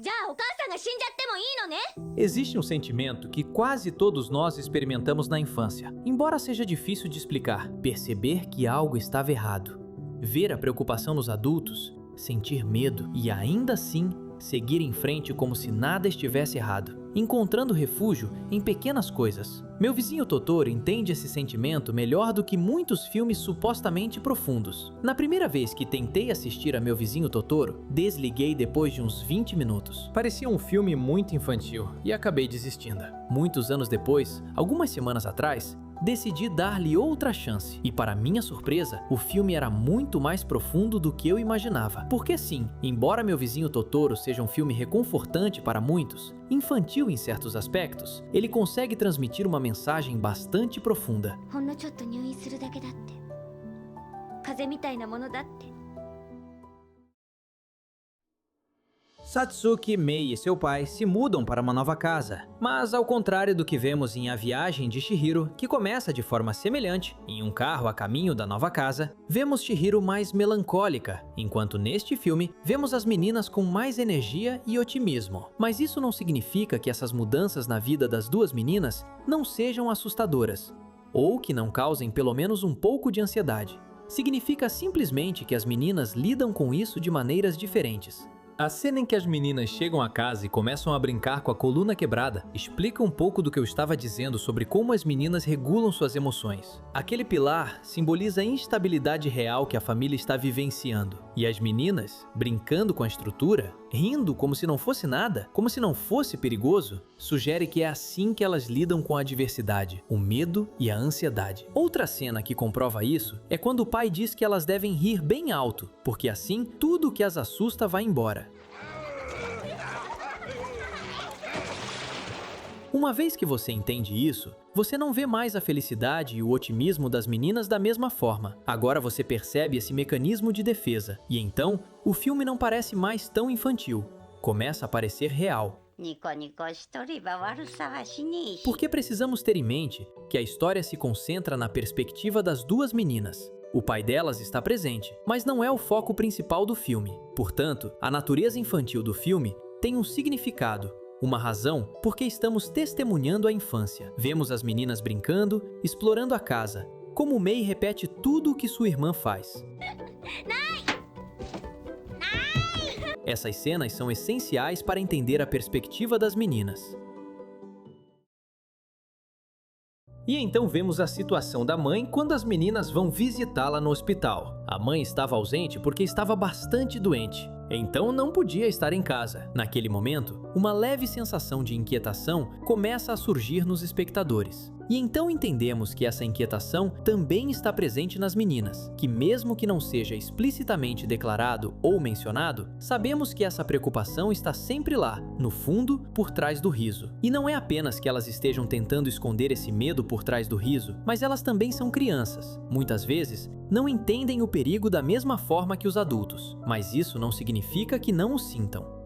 じゃあお母さんが死んじゃってもいいのね。 Existe um sentimento que quase todos nós experimentamos na infância, embora seja difícil de explicar. Perceber que algo estava errado, ver a preocupação nos adultos, sentir medo e ainda assim seguir em frente como se nada estivesse errado, encontrando refúgio em pequenas coisas. Meu vizinho Totoro entende esse sentimento melhor do que muitos filmes supostamente profundos. Na primeira vez que tentei assistir a Meu Vizinho Totoro, desliguei depois de uns 20 minutos. Parecia um filme muito infantil e acabei desistindo. Muitos anos depois, algumas semanas atrás, decidi dar-lhe outra chance e, para minha surpresa, o filme era muito mais profundo do que eu imaginava. Porque sim, embora Meu Vizinho Totoro seja um filme reconfortante para muitos, infantil em certos aspectos, ele consegue transmitir uma mensagem bastante profunda. ほんのちょっと入院するだけだって、風邪みたいなものだって。 Satsuki, Mei e seu pai se mudam para uma nova casa, mas ao contrário do que vemos em A Viagem de Chihiro, que começa de forma semelhante, em um carro a caminho da nova casa, vemos Chihiro mais melancólica, enquanto neste filme vemos as meninas com mais energia e otimismo. Mas isso não significa que essas mudanças na vida das duas meninas não sejam assustadoras, ou que não causem pelo menos um pouco de ansiedade. Significa simplesmente que as meninas lidam com isso de maneiras diferentes. A cena em que as meninas chegam a casa e começam a brincar com a coluna quebrada explica um pouco do que eu estava dizendo sobre como as meninas regulam suas emoções. Aquele pilar simboliza a instabilidade real que a família está vivenciando. E as meninas, brincando com a estrutura, rindo como se não fosse nada, como se não fosse perigoso, sugere que é assim que elas lidam com a adversidade, o medo e a ansiedade. Outra cena que comprova isso é quando o pai diz que elas devem rir bem alto, porque assim tudo o que as assusta vai embora. Uma vez que você entende isso, você não vê mais a felicidade e o otimismo das meninas da mesma forma. Agora você percebe esse mecanismo de defesa, e então o filme não parece mais tão infantil. Começa a parecer real. ニコニコしとれば悪さはしねえし。 Porque precisamos ter em mente que a história se concentra na perspectiva das duas meninas. O pai delas está presente, mas não é o foco principal do filme. Portanto, a natureza infantil do filme tem um significado, uma razão porque estamos testemunhando a infância. Vemos as meninas brincando, explorando a casa, como Mei repete tudo o que sua irmã faz. Essas cenas são essenciais para entender a perspectiva das meninas. E então vemos a situação da mãe quando as meninas vão visitá-la no hospital. A mãe estava ausente porque estava bastante doente, então não podia estar em casa. Naquele momento, uma leve sensação de inquietação começa a surgir nos espectadores. E então entendemos que essa inquietação também está presente nas meninas, que mesmo que não seja explicitamente declarado ou mencionado, sabemos que essa preocupação está sempre lá, no fundo, por trás do riso. E não é apenas que elas estejam tentando esconder esse medo por trás do riso, mas elas também são crianças. Muitas vezes, não entendem o perigo da mesma forma que os adultos, mas isso não significa que não o sintam.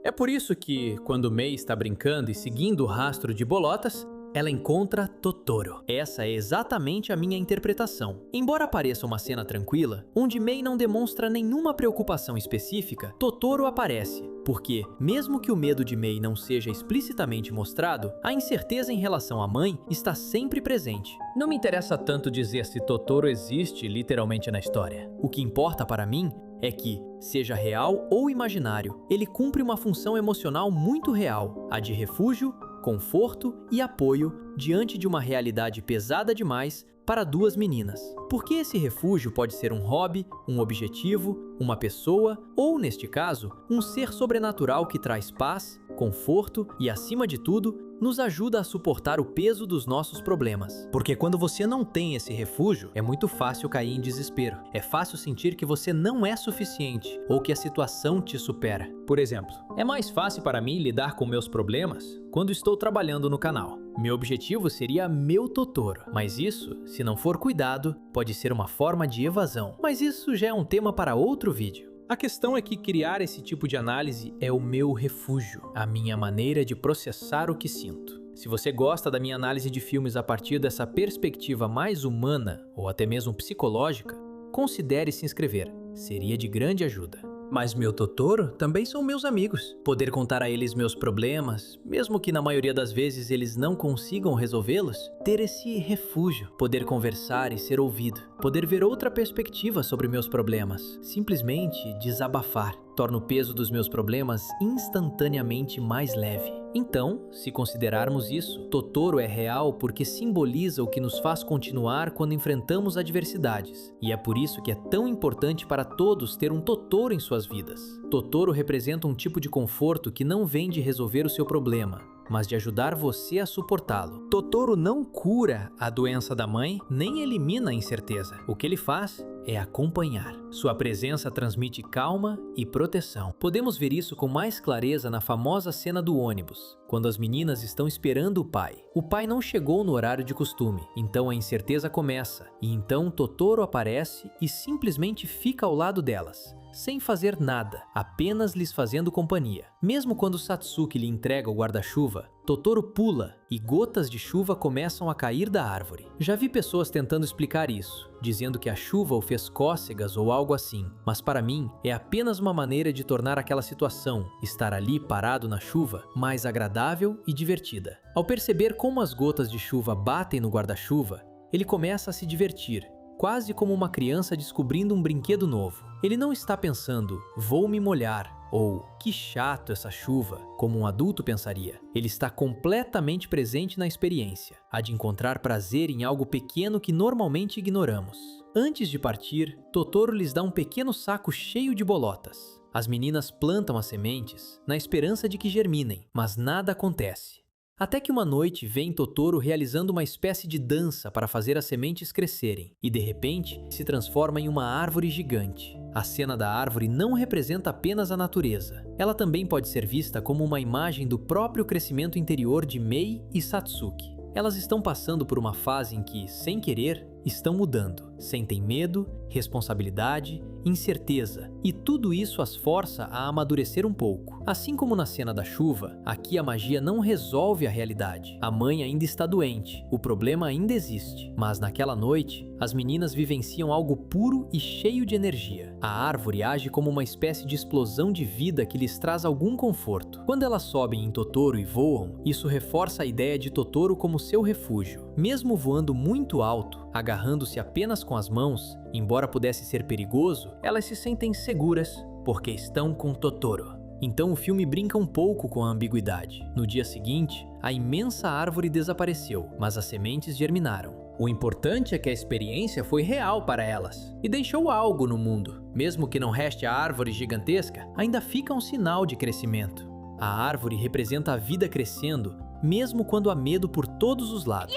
É por isso que, quando Mei está brincando e seguindo o rastro de bolotas, ela encontra Totoro. Essa é exatamente a minha interpretação. Embora pareça uma cena tranquila, onde Mei não demonstra nenhuma preocupação específica, Totoro aparece. Porque, mesmo que o medo de Mei não seja explicitamente mostrado, a incerteza em relação à mãe está sempre presente. Não me interessa tanto dizer se Totoro existe literalmente na história. O que importa para mim é que, seja real ou imaginário, ele cumpre uma função emocional muito real, a de refúgio, conforto e apoio diante de uma realidade pesada demais para duas meninas. Porque esse refúgio pode ser um hobby, um objetivo, uma pessoa ou, neste caso, um ser sobrenatural que traz paz, conforto e, acima de tudo, nos ajuda a suportar o peso dos nossos problemas. Porque quando você não tem esse refúgio, é muito fácil cair em desespero. É fácil sentir que você não é suficiente ou que a situação te supera. Por exemplo, é mais fácil para mim lidar com meus problemas quando estou trabalhando no canal. Meu objetivo seria meu Totoro, mas isso, se não for cuidado, pode ser uma forma de evasão. Mas isso já é um tema para outro vídeo. A questão é que criar esse tipo de análise é o meu refúgio, a minha maneira de processar o que sinto. Se você gosta da minha análise de filmes a partir dessa perspectiva mais humana ou até mesmo psicológica, considere se inscrever, seria de grande ajuda. Mas meu Totoro também são meus amigos. Poder contar a eles meus problemas, mesmo que na maioria das vezes eles não consigam resolvê-los, ter esse refúgio, poder conversar e ser ouvido, poder ver outra perspectiva sobre meus problemas, simplesmente desabafar, torna o peso dos meus problemas instantaneamente mais leve. Então, se considerarmos isso, Totoro é real porque simboliza o que nos faz continuar quando enfrentamos adversidades. E é por isso que é tão importante para todos ter um Totoro em suas vidas. Totoro representa um tipo de conforto que não vem de resolver o seu problema, mas de ajudar você a suportá-lo. Totoro não cura a doença da mãe, nem elimina a incerteza. O que ele faz é acompanhar. Sua presença transmite calma e proteção. Podemos ver isso com mais clareza na famosa cena do ônibus, quando as meninas estão esperando o pai. O pai não chegou no horário de costume, então a incerteza começa, e então Totoro aparece e simplesmente fica ao lado delas, sem fazer nada, apenas lhes fazendo companhia. Mesmo quando Satsuki lhe entrega o guarda-chuva, Totoro pula e gotas de chuva começam a cair da árvore. Já vi pessoas tentando explicar isso, dizendo que a chuva o fez cócegas ou algo assim, mas para mim é apenas uma maneira de tornar aquela situação, estar ali parado na chuva, mais agradável e divertida. Ao perceber como as gotas de chuva batem no guarda-chuva, ele começa a se divertir, quase como uma criança descobrindo um brinquedo novo. Ele não está pensando, vou me molhar, ou que chato essa chuva, como um adulto pensaria. Ele está completamente presente na experiência, a de encontrar prazer em algo pequeno que normalmente ignoramos. Antes de partir, Totoro lhes dá um pequeno saco cheio de bolotas. As meninas plantam as sementes na esperança de que germinem, mas nada acontece. Até que uma noite vem Totoro realizando uma espécie de dança para fazer as sementes crescerem, e de repente se transforma em uma árvore gigante. A cena da árvore não representa apenas a natureza. Ela também pode ser vista como uma imagem do próprio crescimento interior de Mei e Satsuki. Elas estão passando por uma fase em que, sem querer, estão mudando. Sentem medo, responsabilidade, incerteza, e tudo isso as força a amadurecer um pouco. Assim como na cena da chuva, aqui a magia não resolve a realidade. A mãe ainda está doente, o problema ainda existe. Mas naquela noite, as meninas vivenciam algo puro e cheio de energia. A árvore age como uma espécie de explosão de vida que lhes traz algum conforto. Quando elas sobem em Totoro e voam, isso reforça a ideia de Totoro como seu refúgio. Mesmo voando muito alto, agarrando-se apenas com as mãos, embora pudesse ser perigoso, elas se sentem seguras porque estão com Totoro. Então o filme brinca um pouco com a ambiguidade. No dia seguinte, a imensa árvore desapareceu, mas as sementes germinaram. O importante é que a experiência foi real para elas e deixou algo no mundo. Mesmo que não reste a árvore gigantesca, ainda fica um sinal de crescimento. A árvore representa a vida crescendo, mesmo quando há medo por todos os lados.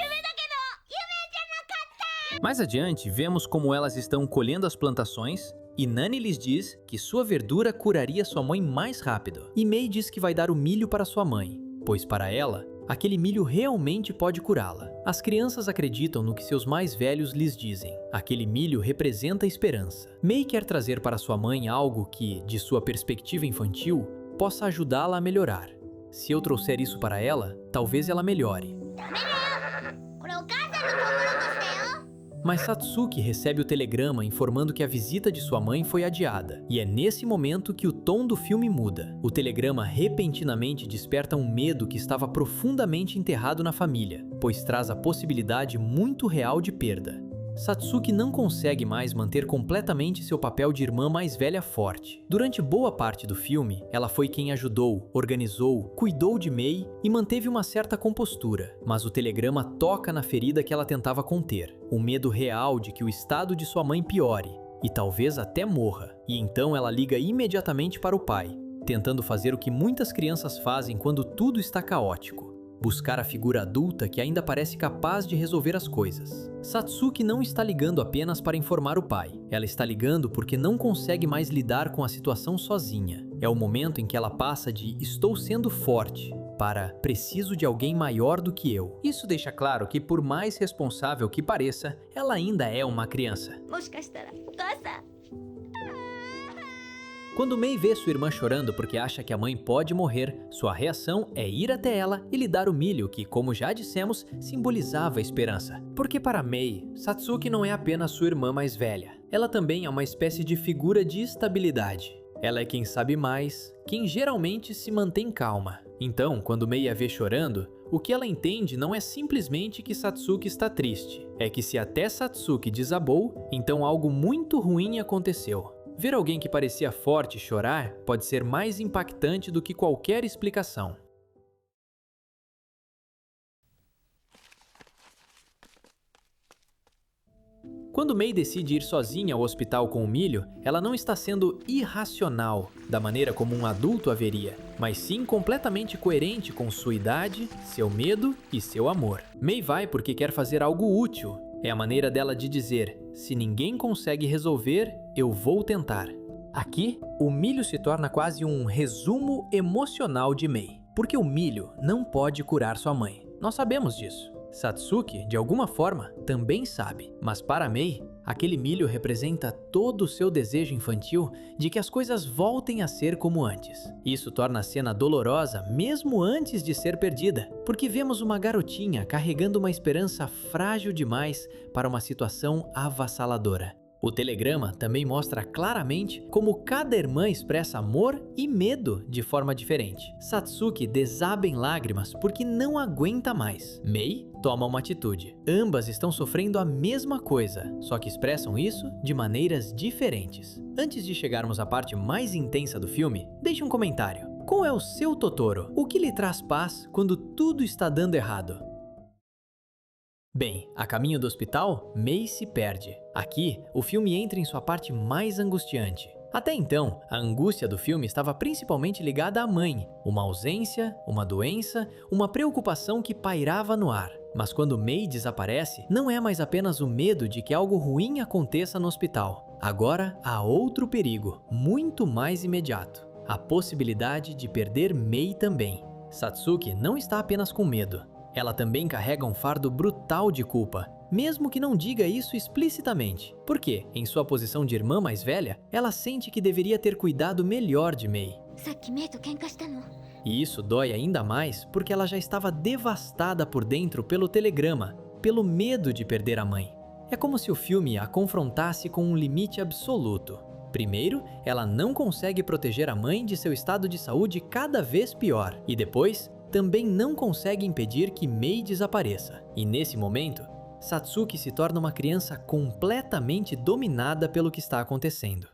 Mais adiante, vemos como elas estão colhendo as plantações e Nani lhes diz que sua verdura curaria sua mãe mais rápido. E Mei diz que vai dar o milho para sua mãe, pois para ela, aquele milho realmente pode curá-la. As crianças acreditam no que seus mais velhos lhes dizem. Aquele milho representa a esperança. Mei quer trazer para sua mãe algo que, de sua perspectiva infantil, possa ajudá-la a melhorar. Se eu trouxer isso para ela, talvez ela melhore. Mas Satsuki recebe o telegrama informando que a visita de sua mãe foi adiada, e é nesse momento que o tom do filme muda. O telegrama repentinamente desperta um medo que estava profundamente enterrado na família, pois traz a possibilidade muito real de perda. Satsuki não consegue mais manter completamente seu papel de irmã mais velha forte. Durante boa parte do filme, ela foi quem ajudou, organizou, cuidou de Mei e manteve uma certa compostura, mas o telegrama toca na ferida que ela tentava conter, o medo real de que o estado de sua mãe piore e talvez até morra. E então ela liga imediatamente para o pai, tentando fazer o que muitas crianças fazem quando tudo está caótico: buscar a figura adulta que ainda parece capaz de resolver as coisas. Satsuki não está ligando apenas para informar o pai. Ela está ligando porque não consegue mais lidar com a situação sozinha. É o momento em que ela passa de "estou sendo forte" para "preciso de alguém maior do que eu". Isso deixa claro que, por mais responsável que pareça, ela ainda é uma criança. Quando Mei vê sua irmã chorando porque acha que a mãe pode morrer, sua reação é ir até ela e lhe dar o milho que, como já dissemos, simbolizava a esperança. Porque para Mei, Satsuki não é apenas sua irmã mais velha. Ela também é uma espécie de figura de estabilidade. Ela é quem sabe mais, quem geralmente se mantém calma. Então, quando Mei a vê chorando, o que ela entende não é simplesmente que Satsuki está triste, é que se até Satsuki desabou, então algo muito ruim aconteceu. Ver alguém que parecia forte chorar pode ser mais impactante do que qualquer explicação. Quando Mei decide ir sozinha ao hospital com o milho, ela não está sendo irracional, da maneira como um adulto haveria, mas sim completamente coerente com sua idade, seu medo e seu amor. Mei vai porque quer fazer algo útil. É a maneira dela de dizer: se ninguém consegue resolver, eu vou tentar. Aqui, o milho se torna quase um resumo emocional de Mei, porque o milho não pode curar sua mãe. Nós sabemos disso. Satsuki, de alguma forma, também sabe, mas para Mei, aquele milho representa todo o seu desejo infantil de que as coisas voltem a ser como antes. Isso torna a cena dolorosa mesmo antes de ser perdida, porque vemos uma garotinha carregando uma esperança frágil demais para uma situação avassaladora. O telegrama também mostra claramente como cada irmã expressa amor e medo de forma diferente. Satsuki desaba em lágrimas porque não aguenta mais. Mei toma uma atitude. Ambas estão sofrendo a mesma coisa, só que expressam isso de maneiras diferentes. Antes de chegarmos à parte mais intensa do filme, deixe um comentário. Qual é o seu Totoro? O que lhe traz paz quando tudo está dando errado? Bem, a caminho do hospital, Mei se perde. Aqui, o filme entra em sua parte mais angustiante. Até então, a angústia do filme estava principalmente ligada à mãe, uma ausência, uma doença, uma preocupação que pairava no ar. Mas quando Mei desaparece, não é mais apenas o medo de que algo ruim aconteça no hospital. Agora há outro perigo, muito mais imediato: a possibilidade de perder Mei também. Satsuki não está apenas com medo. Ela também carrega um fardo brutal de culpa, mesmo que não diga isso explicitamente. Porque, em sua posição de irmã mais velha, ela sente que deveria ter cuidado melhor de Mei. E isso dói ainda mais porque ela já estava devastada por dentro pelo telegrama, pelo medo de perder a mãe. É como se o filme a confrontasse com um limite absoluto. Primeiro, ela não consegue proteger a mãe de seu estado de saúde cada vez pior. E depois, também não consegue impedir que Mei desapareça. E nesse momento, Satsuki se torna uma criança completamente dominada pelo que está acontecendo.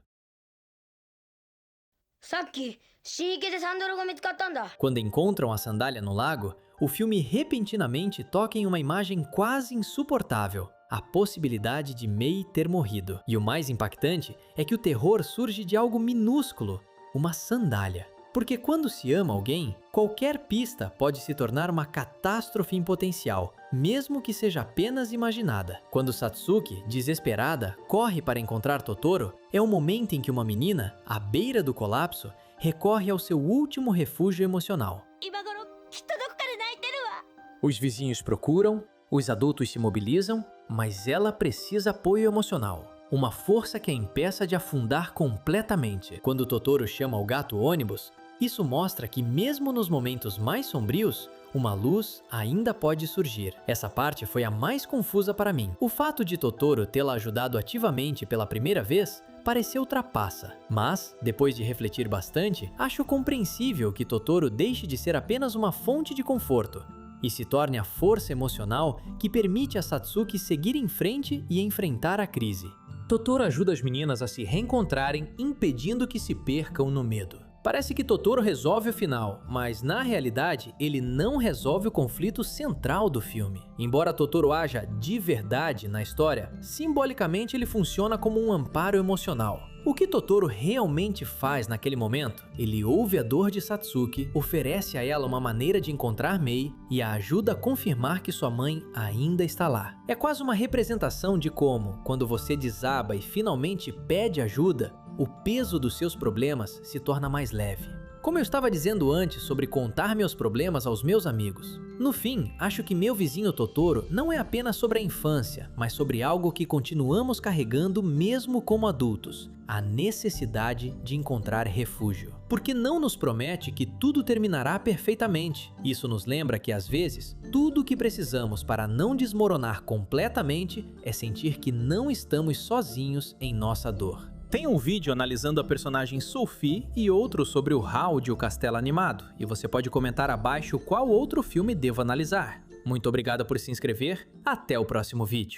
Quando encontram a sandália no lago, o filme repentinamente toca em uma imagem quase insuportável: a possibilidade de Mei ter morrido. E o mais impactante é que o terror surge de algo minúsculo: uma sandália. Porque quando se ama alguém, qualquer pista pode se tornar uma catástrofe em potencial, mesmo que seja apenas imaginada. Quando Satsuki, desesperada, corre para encontrar Totoro, é o momento em que uma menina, à beira do colapso, recorre ao seu último refúgio emocional. Os vizinhos procuram, os adultos se mobilizam, mas ela precisa apoio emocional. Uma força que a impeça de afundar completamente. Quando Totoro chama o gato ônibus, isso mostra que mesmo nos momentos mais sombrios, uma luz ainda pode surgir. Essa parte foi a mais confusa para mim. O fato de Totoro tê-la ajudado ativamente pela primeira vez pareceu trapaça. Mas, depois de refletir bastante, acho compreensível que Totoro deixe de ser apenas uma fonte de conforto e se torne a força emocional que permite a Satsuki seguir em frente e enfrentar a crise. Totoro ajuda as meninas a se reencontrarem, impedindo que se percam no medo. Parece que Totoro resolve o final, mas na realidade ele não resolve o conflito central do filme. Embora Totoro haja de verdade na história, simbolicamente ele funciona como um amparo emocional. O que Totoro realmente faz naquele momento? Ele ouve a dor de Satsuki, oferece a ela uma maneira de encontrar Mei e a ajuda a confirmar que sua mãe ainda está lá. É quase uma representação de como, quando você desaba e finalmente pede ajuda, o peso dos seus problemas se torna mais leve. Como eu estava dizendo antes sobre contar meus problemas aos meus amigos, no fim, acho que Meu Vizinho Totoro não é apenas sobre a infância, mas sobre algo que continuamos carregando mesmo como adultos: a necessidade de encontrar refúgio. Porque não nos promete que tudo terminará perfeitamente. Isso nos lembra que, às vezes, tudo o que precisamos para não desmoronar completamente é sentir que não estamos sozinhos em nossa dor. Tem um vídeo analisando a personagem Sophie e outro sobre o Howard e o Castelo Animado, e você pode comentar abaixo qual outro filme devo analisar. Muito obrigado por se inscrever, até o próximo vídeo.